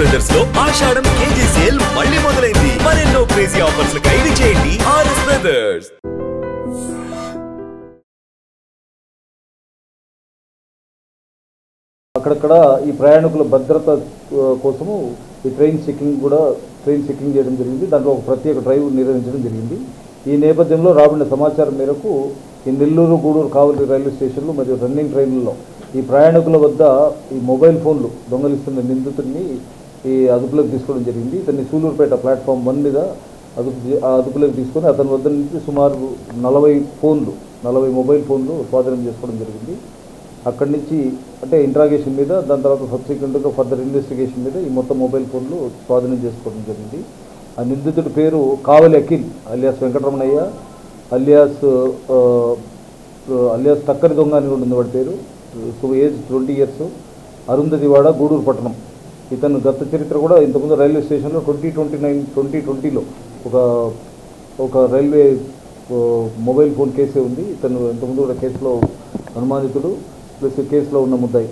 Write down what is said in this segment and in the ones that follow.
Brothers లో ఆషాఢం KG sale మళ్ళీ మొదలైంది. మరెన్నో క్రేజీ ఆఫర్స్ ఖైదీ చేయండి ఆర్ఎస్ బ్రదర్స్. అక్కడక్కడ ఈ ప్రయాణికుల భద్రత కోసము ఈ ట్రైన్ చెకింగ్ చేయడం జరిగింది. దాంట్లో ఒక ప్రత్యేక డ్రైవ్ నిర్వహించడం జరిగింది. ఈ నేపథ్యంలో రాబడిన సమాచారం మేరకు ఈ నెల్లూరు, గూడూరు, కావలి రైల్వే స్టేషన్లు మరియు రన్నింగ్ ట్రైన్లలో ఈ ప్రయాణికుల వద్ద ఈ మొబైల్ ఫోన్లు దొంగలిస్తున్న నిందితుడిని ఈ అదుపులోకి తీసుకోవడం జరిగింది. ఇతన్ని సూలూరుపేట ప్లాట్ఫామ్ 1 మీద అదుపులోకి తీసుకొని అతని వద్ద నుంచి సుమారు 40 మొబైల్ ఫోన్లు స్వాధీనం చేసుకోవడం జరిగింది. అక్కడి నుంచి అంటే ఇంట్రాగేషన్ మీద, దాని తర్వాత సబ్సిక్వెంట్గా ఫర్దర్ ఇన్వెస్టిగేషన్ మీద ఈ మొత్తం మొబైల్ ఫోన్లు స్వాధీనం చేసుకోవడం జరిగింది. ఆ నిందితుడి పేరు కావలి అఖిల్ అలియాస్ వెంకటరమణయ్య అలియాస్ టక్కరి దొంగ అని కూడా ఉంది వాడి పేరు. ఏజ్ 20 years, అరుంధతివాడ, గూడూరు పట్టణం. ఇతను గత చరిత్ర కూడా ఇంతకుముందు రైల్వే స్టేషన్లో 2020లో ఒక రైల్వే మొబైల్ ఫోన్ కేసే ఉంది. ఇతను ఇంతకుముందు కూడా కేసులో అనుమానితుడు ప్లస్ కేసులో ఉన్న ముద్దాయి.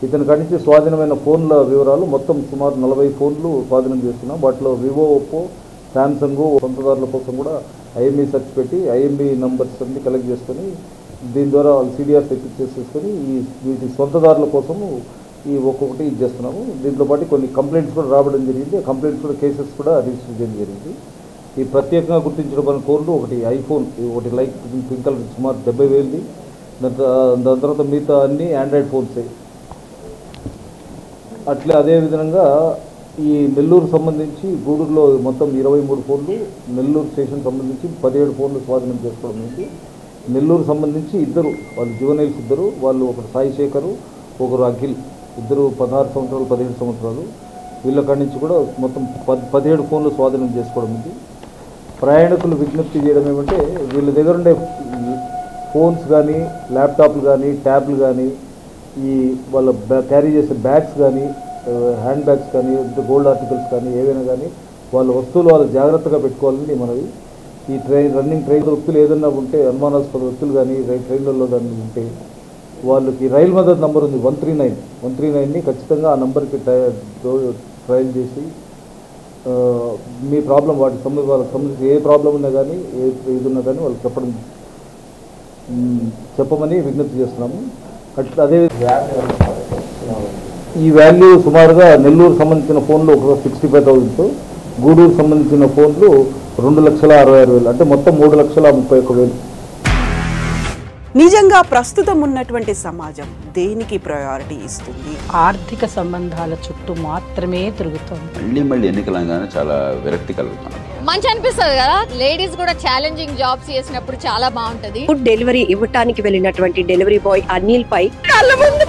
ఇతని కాడించి స్వాధీనమైన ఫోన్ల వివరాలు మొత్తం సుమారు 40 ఫోన్లు స్వాధీనం చేస్తున్నాం. వాటిలో వివో, ఒప్పో, శాంసంగ్ సొంతదారుల కోసం కూడా ఐఎంఈ సెర్చ్ పెట్టి ఐఎంఈ నంబర్స్ అన్ని కలెక్ట్ చేసుకొని దీని ద్వారా వాళ్ళు సిడిఆర్ తెప్పించేసుకొని వీటి సొంతదారుల కోసము ఈ ఒక్కొక్కటి ఇది చేస్తున్నాము. దీంతో పాటు కొన్ని కంప్లైంట్స్ కూడా రావడం జరిగింది. కంప్లైంట్స్ కూడా కేసెస్ కూడా రిజిస్టర్ చేయడం జరిగింది. ఈ ప్రత్యేకంగా గుర్తించడం ఫోన్లు ఒకటి ఐఫోన్, ఒకటి లైక్ ట్వింకల్ సుమారు 70,000. దాని తర్వాత మిగతా అన్ని ఆండ్రాయిడ్ ఫోన్సే. అట్లే అదేవిధంగా ఈ నెల్లూరు సంబంధించి గూడూరులో మొత్తం 23 ఫోన్లు, నెల్లూరు స్టేషన్ సంబంధించి 17 ఫోన్లు స్వాధీనం చేసుకోవడం ఉంది. నెల్లూరు సంబంధించి ఇద్దరు వాళ్ళు జువెనైల్స్, వాళ్ళు ఒకరు సాయి శేఖరు, ఒకరు అఖిల్, ఇద్దరు 16 సంవత్సరాలు 17 సంవత్సరాలు. వీళ్ళ కాడి నుంచి కూడా మొత్తం 17 ఫోన్లు స్వాధీనం చేసుకోవడం ఉంది. ప్రయాణికులు విజ్ఞప్తి చేయడం ఏమంటే వీళ్ళ దగ్గర ఉండే ఫోన్స్ కానీ, ల్యాప్టాప్లు కానీ, ట్యాబ్లు కానీ, ఈ వాళ్ళ క్యారీ చేసే బ్యాగ్స్ కానీ, హ్యాండ్ బ్యాగ్స్ కానీ, గోల్డ్ ఆర్టికల్స్ కానీ, ఏవైనా కానీ వాళ్ళ వస్తువులు వాళ్ళు జాగ్రత్తగా పెట్టుకోవాలని మనవి. ఈ రన్నింగ్ ట్రైన్ వ్యక్తులు ఏదన్నా ఉంటే అనుమానాస్పద వ్యక్తులు కానీ ట్రైన్లలో కానీ ఉంటే వాళ్ళకి రైల్ మదద్ నంబర్ ఉంది 139ని ఖచ్చితంగా ఆ నెంబర్కి ట్రయల్ చేసి మీ ప్రాబ్లం వాళ్ళకి సంబంధించి ఏ ప్రాబ్లం ఉన్నా కానీ ఇది ఉన్నా కానీ వాళ్ళకి చెప్పమని విజ్ఞప్తి చేస్తున్నాము. అదే ఈ వాల్యూ సుమారుగా నెల్లూరు సంబంధించిన ఫోన్లు ఒక 65,000, గూడూరు సంబంధించిన ఫోన్లు 2,66,000, అంటే మొత్తం 3,31,000. నిజంగా ప్రస్తుతం ఉన్నటువంటి సమాజం దేనికి ప్రయారిటీ ఇస్తుంది? ఆర్థిక సంబంధాల చుట్టూ మాత్రమే తిరుగుతుంది. మళ్ళీ ఎన్నికలంగానే చాలా విరక్తి కలుగుతుంది. మంచి అనిపిస్తుంది కదా, లేడీస్ కూడా ఛాలెంజింగ్ జాబ్స్ చేసినప్పుడు చాలా బాగుంటది. ఫుడ్ డెలివరీ ఇవ్వటానికి వెళ్ళినటువంటి డెలివరీ బాయ్ అనిల్ పై కళ్ళ ముందు